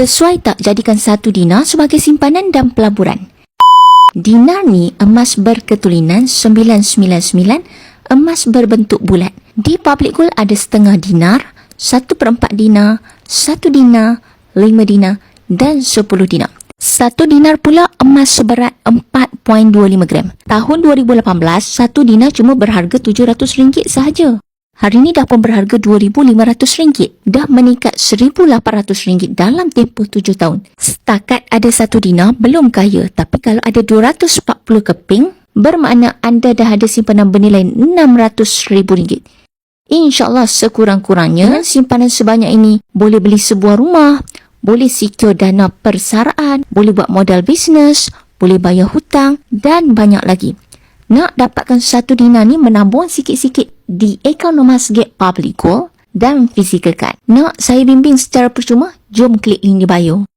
Sesuai tak jadikan 1 dinar sebagai simpanan dan pelaburan? Dinar ni emas berketulinan 999, emas berbentuk bulat. Di Public Gold ada setengah dinar, 1/4 dinar, 1 dinar, 5 dinar dan 10 dinar. 1 dinar pula emas seberat 4.25 gram. Tahun 2018, 1 dinar cuma berharga RM700 sahaja. Hari ini dah pun berharga RM2,500. Dah meningkat RM1,800 dalam tempoh 7 tahun. Setakat ada 1 dinar belum kaya. Tapi kalau ada 240 keping, bermakna anda dah ada simpanan bernilai RM600,000. InsyaAllah sekurang-kurangnya simpanan sebanyak ini boleh beli sebuah rumah, boleh secure dana persaraan, boleh buat modal bisnes, boleh bayar hutang dan banyak lagi. Nak dapatkan 1 dinar ni, menabung sikit-sikit di akaun Masgate Public Gold dan physical card. Nak saya bimbing secara percuma? Jom klik link di bio.